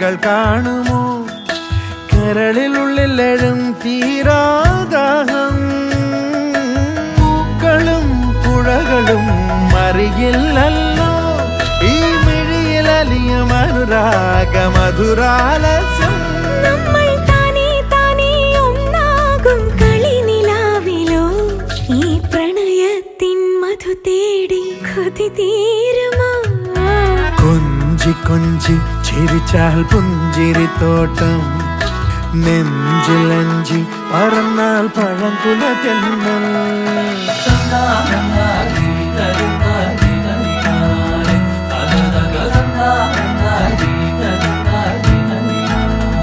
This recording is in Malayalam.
കണ്ണുകൾ കാണുമോ കരളിനുള്ളിലെഴും തീരാദാഹം പൂക്കളും പുഴകളും മറിയില്ലല്ലോ ഈ മിഴിയിലലിയും അനുരാഗ മധുരാലസ്യം കൊഞ്ചി കൊഞ്ചി ചിരിച്ചാൽ പുഞ്ചിരിത്തോട്ടം നെഞ്ചിലഞ്ചി പറന്നാൽ പഴംകുല തെന്നൽ